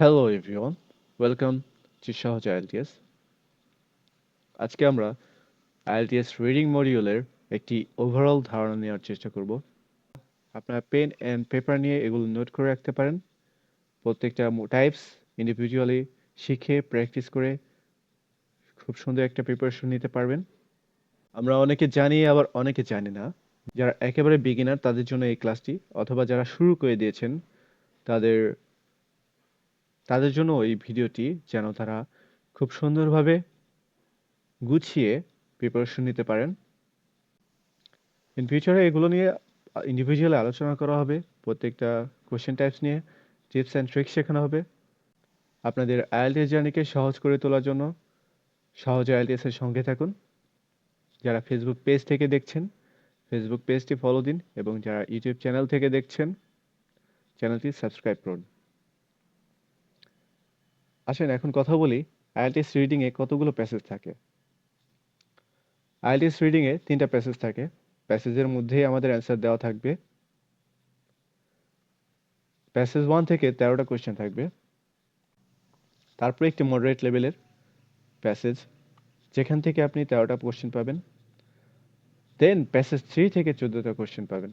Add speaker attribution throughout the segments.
Speaker 1: Hello everyone, welcome to সহজ IELTS. আজকে আমরা আইএলটিএস রিডিং মডিউলের একটি ওভারঅল ধারণা নেওয়ার চেষ্টা করব। আপনারা পেন অ্যান্ড পেপার নিয়ে এগুলো নোট করে রাখতে পারেন। প্রত্যেকটা টাইপস ইন্ডিভিজুয়ালি শিখে প্র্যাকটিস করে খুব সুন্দর একটা প্রিপারেশন নিতে পারবেন। আমরা অনেকে জানি আবার অনেকে জানি না। যারা একেবারে বিগিনার তাদের জন্য এই ক্লাসটি, অথবা যারা শুরু করে দিয়েছেন তাদের তাদের জন্য এই ভিডিওটি, যেন তারা খুব সুন্দরভাবে গুছিয়ে প্রিপারেশন নিতে পারেন। ইন ফিউচারে এগুলো নিয়ে ইন্ডিভিজুয়ালি আলোচনা করা হবে, প্রত্যেকটা কোশ্চেন টাইপস নিয়ে টিপস অ্যান্ড ট্রিক্স শেখানো হবে। আপনাদের আইএলটিএস জার্নিকে সহজ করে তোলার জন্য সহজ আইএলটিএস এর সঙ্গে থাকুন। যারা ফেসবুক পেজ থেকে দেখছেন, ফেসবুক পেজটি ফলো দিন, এবং যারা ইউটিউব চ্যানেল থেকে দেখছেন, চ্যানেলটি সাবস্ক্রাইব করুন। আসেন এখন কথা বলি আইএলটিএস রিডিংয়ে কতগুলো প্যাসেজ থাকে। আইএলটিএস রিডিংয়ে 3টা প্যাসেজ থাকে। প্যাসেজের মধ্যেই আমাদের অ্যান্সার দেওয়া থাকবে। প্যাসেজ 1 থেকে 13টা কোয়েশ্চেন থাকবে। তারপরে একটি মডারেট লেভেলের প্যাসেজ, যেখান থেকে আপনি 13টা কোশ্চেন পাবেন। দেন প্যাসেজ 3 থেকে 14টা কোশ্চেন পাবেন।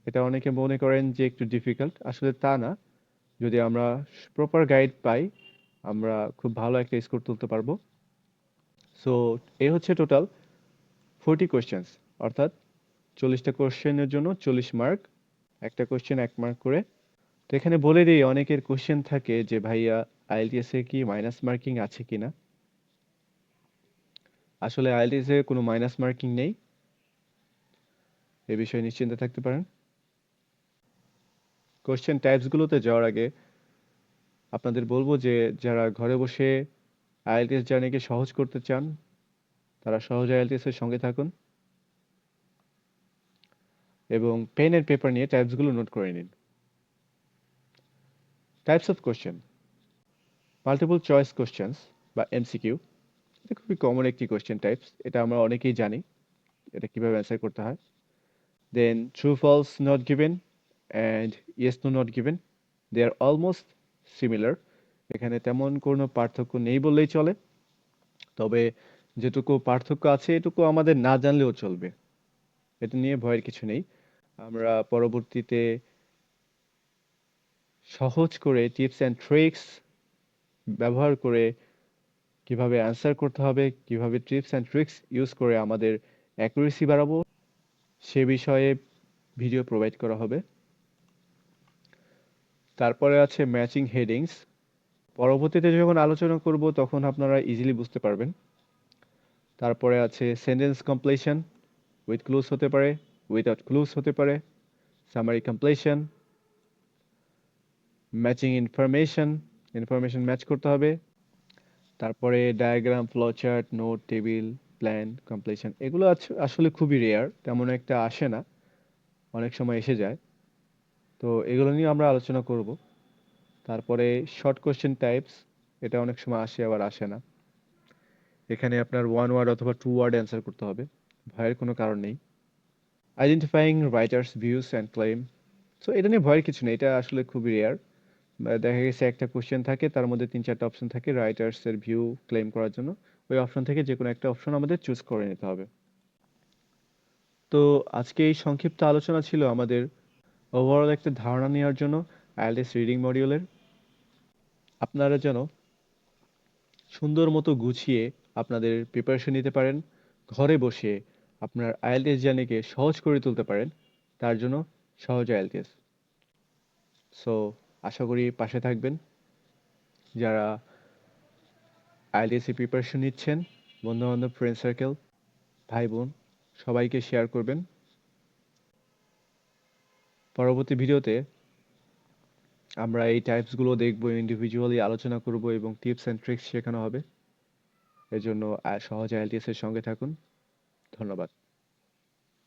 Speaker 1: এটা অনেকে মনে করেন যে একটু ডিফিকাল্ট, আসলে তা না। যদি আমরা প্রপার গাইড পাই, আমরা খুব ভালো একটা স্কোর তুলতে পারবো। সো এই হচ্ছে টোটাল 40 কোশ্চেন্স, অর্থাৎ 40টা কোশ্চেনের জন্য 40 মার্ক, একটা কোশ্চেন 1 মার্ক করে। তো এখানে বলে দিই, অনেকের কোশ্চেন থাকে যে ভাইয়া আইএলটিএস এ কি মাইনাস মার্কিং আছে কিনা। আসলে আইএলটিএস এ কোনো মাইনাস মার্কিং নেই, এ বিষয়ে নিশ্চিন্তে থাকতে পারেন। কোশ্চেন টাইপসগুলোতে যাওয়ার আগে আপনাদের বলবো যে যারা ঘরে বসে আইএলটিএস জার্নিকে সহজ করতে চান, তারা সহজ আইএলটিএস এর সঙ্গে থাকুন এবং পেন এন্ড পেপার নিয়ে টাইপসগুলো নোট করে নিন। Types of question: multiple choice questions বা এমসিকিউ। এটা খুবই কমন একটি কোশ্চেন টাইপস, এটা আমরা অনেকেই জানি এটা কিভাবে অ্যান্সার করতে হয়। Then true false not given and yes no not given, they are almost similar. এখানে তেমন কোনো পার্থক্য নেই বললেই চলে, তবে যেটুকু পার্থক্য আছে এটুকু আমাদের না জানলেও চলবে, এটা নিয়ে ভয়ের কিছু নেই। আমরা পরবর্তীতে সহজ করে টিপস অ্যান্ড ট্রিক্স ব্যবহার করে কিভাবে অ্যান্সার করতে হবে, কিভাবে টিপস অ্যান্ড ট্রিক্স ইউজ করে আমাদের অ্যাকুরেসি বাড়াবো, সে বিষয়ে ভিডিও প্রোভাইড করা হবে। তারপরে আছে ম্যাচিং হেডিংস। পরবর্তীতে যখন আলোচনা করব তখন আপনারা ইজিলি বুঝতে পারবেন। তারপরে আছে সেন্টেন্স কমপ্লিশন, উইথ ক্লুজ হতে পারে, উইদাউট ক্লুজ হতে পারে, summary completion, matching information, information match করতে হবে। তারপরে diagram, flowchart, note, table, plan, completion. এগুলো আসলে খুবই রেয়ার, তেমন একটা আসে না, অনেক সময় এসে যায়। তো এগুলো নিয়ে আমরা আলোচনা করব। তারপরে শর্ট কোশ্চেন টাইপস, এটা অনেক সময় আসে আবার আসে না। এখানে আপনার ওয়ান ওয়ার্ড অথবা টু ওয়ার্ড অ্যান্সার করতে হবে, ভয়ের কোনো কারণ নেই। Identifying writers views and claim. So এটা নিয়ে ভয়ের কিছু নেই, এটা আসলে খুবই রেয়ার। দেখা গেছে একটা কোশ্চেন থাকে, তার মধ্যে 3-4টা অপশন থাকে রাইটার্স এর ভিউ ক্লেম করার জন্য। ওই অপশন থেকে যে কোনো একটা অপশন আমাদের চুজ করে নিতে হবে। তো আজকে এই সংক্ষিপ্ত আলোচনা ছিল আমাদের ওভারঅল একটা ধারণা নেওয়ার জন্য আইএলটিএস রিডিং মডিউলের। আপনারা যেন সুন্দর মতো গুছিয়ে আপনাদের প্রিপারেশন নিতে পারেন, ঘরে বসে আপনার আইএলটিএস জার্নিকে সহজ করে তুলতে পারেন, তার জন্য সহজ আইএলটিএস। সো আশা করি পাশে থাকবেন। যারা আইএলটিএস এর প্রিপারেশন নিচ্ছেন, বন্ধু-বান্ধব, ফ্রেন্ড সার্কেল, ভাই বোন, সবাইকে শেয়ার করবেন। পরবর্তী ভিডিওতে আমরা এই টাইপসগুলো দেখব, ইন্ডিভিজুয়ালি আলোচনা করব এবং টিপস অ্যান্ড ট্রিক্স শেখানো হবে। এজন্য সহজ আইএলটিএস এর সঙ্গে থাকুন। ধন্যবাদ।